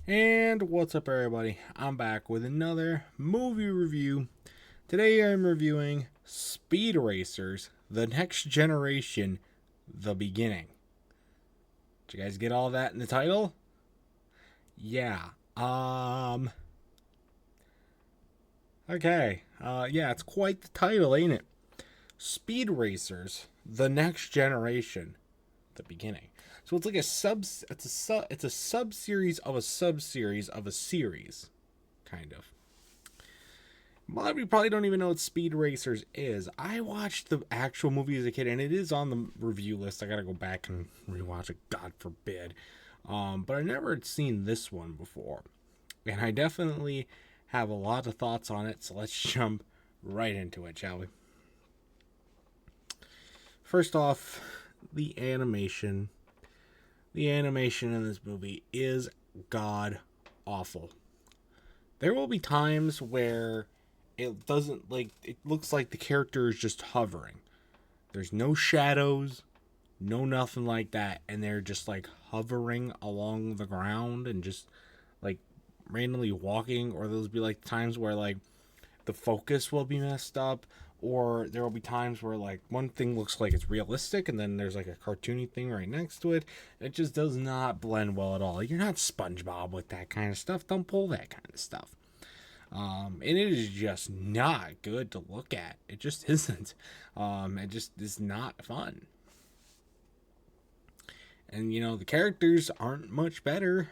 And what's up, everybody? I'm back with another movie review. Today I'm reviewing Speed Racers, The Next Generation, The Beginning. Did you guys get all that in the title? Yeah. Okay. Yeah, it's quite the title, ain't it? Speed Racers, The Next Generation, The Beginning. So it's like it's a sub series of a sub series of a series, kind of. A lot of you probably don't even know what Speed Racers is. I watched the actual movie as a kid, and it is on the review list. I gotta go back and rewatch it, God forbid. But I never had seen this one before, and I definitely have a lot of thoughts on it. So let's jump right into it, shall we? First off, the animation. The animation in this movie is god awful. There will be times where it doesn't, like, it looks like the character is just hovering. There's no shadows, no nothing like that, and they're just like hovering along the ground and just like randomly walking. Or there'll be like times where like the focus will be messed up, or there will be times where like one thing looks like it's realistic and then there's like a cartoony thing right next to it. It just does not blend well at all. You're not SpongeBob with that kind of stuff. Don't pull that kind of stuff. And it is just not good to look at. It just isn't. It just is not fun. And the characters aren't much better.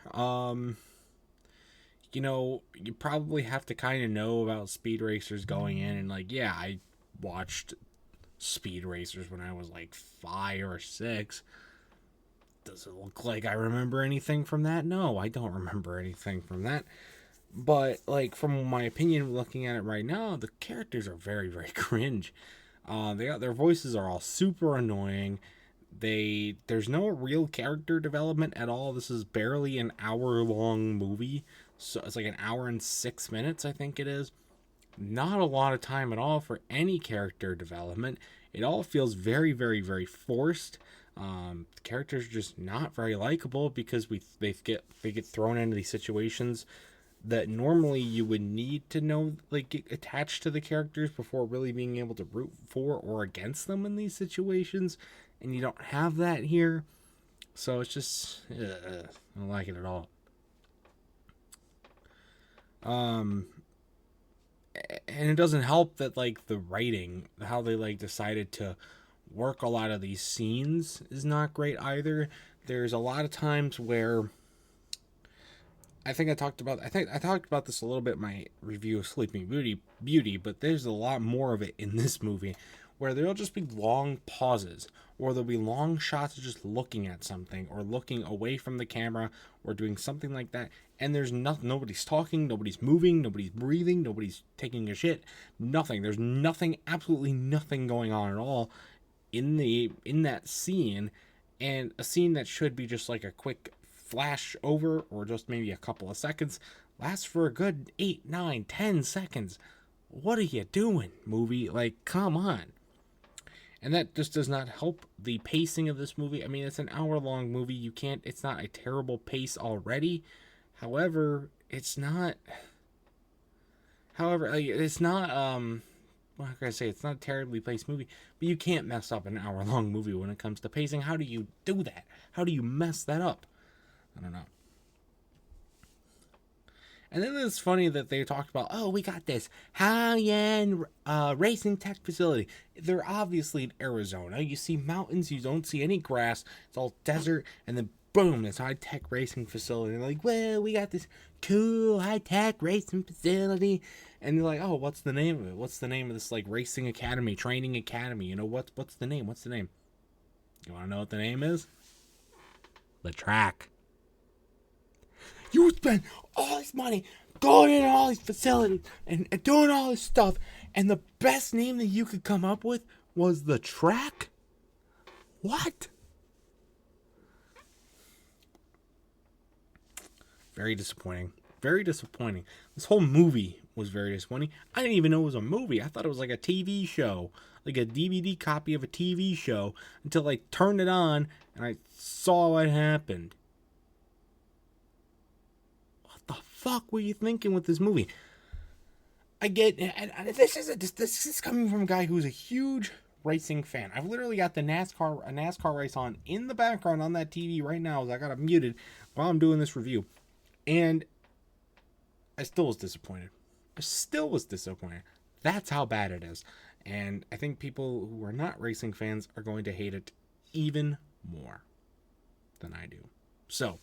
You probably have to kind of know about Speed Racers going in, and like, yeah, I watched Speed Racers when I was like 5 or 6. Does it look like I remember anything from that? No, I don't remember anything from that. But like, from my opinion, looking at it right now, the characters are very, very cringe. Their voices are all super annoying. There's no real character development at all. This is barely an hour long movie, so it's like an hour and 6 minutes, I think it is. Not a lot of time at all for any character development. It all feels very, very, very forced. The characters are just not very likable because they get thrown into these situations that normally you would need to know, like, get attached to the characters before really being able to root for or against them in these situations, and you don't have that here. So it's just, I don't like it at all. Um, and it doesn't help that like the writing, how they like decided to work a lot of these scenes is not great either. There's a lot of times where I think I talked about this a little bit in my review of Sleeping Beauty, but there's a lot more of it in this movie where there'll just be long pauses, or there'll be long shots of just looking at something or looking away from the camera or doing something like that, and there's nobody's talking, nobody's moving, nobody's breathing, nobody's taking a shit, nothing. There's nothing, absolutely nothing going on at all in that scene, and a scene that should be just like a quick flash over or just maybe a couple of seconds lasts for a good 8, 9, 10 seconds. What are you doing, movie? Like, come on. And that just does not help the pacing of this movie. I mean, it's an hour long movie. It's not a terrible pace already. However, it's not what can I say? It's not a terribly paced movie, but you can't mess up an hour long movie when it comes to pacing. How do you do that? How do you mess that up? I don't know. And then it's funny that they talked about, oh, we got this high-end racing tech facility. They're obviously in Arizona. You see mountains, you don't see any grass. It's all desert, and then boom, this high-tech racing facility. And they're like, well, we got this cool high-tech racing facility. And they're like, oh, what's the name of it? What's the name of this, like, racing academy, training academy? What's the name? What's the name? You want to know what the name is? The track. You spend all this money going into all these facilities and doing all this stuff, and the best name that you could come up with was the track? What? Very disappointing. Very disappointing. This whole movie was very disappointing. I didn't even know it was a movie. I thought it was like a TV show, like a DVD copy of a TV show, until I turned it on and I saw what happened. the fuck were you thinking with this movie? I get, and this is coming from a guy who's a huge racing fan. I've literally got a NASCAR race on in the background on that TV right now, as I got it muted while I'm doing this review, and I still was disappointed. That's how bad it is. And I think people who are not racing fans are going to hate it even more than I do. So,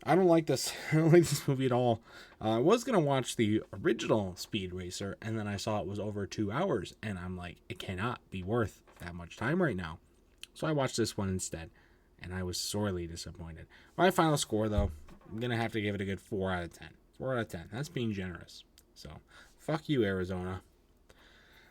I don't like this. I don't like this movie at all. I was going to watch the original Speed Racer, and then I saw it was over 2 hours, and I'm like, it cannot be worth that much time right now. So I watched this one instead, and I was sorely disappointed. My final score, though, I'm going to have to give it a good 4 out of 10. 4 out of 10. That's being generous. So, fuck you, Arizona.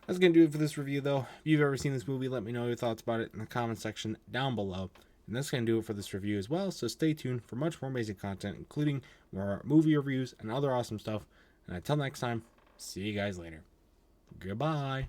That's going to do it for this review, though. If you've ever seen this movie, let me know your thoughts about it in the comment section down below. And that's going to do it for this review as well, so stay tuned for much more amazing content, including more movie reviews and other awesome stuff. And until next time, see you guys later. Goodbye.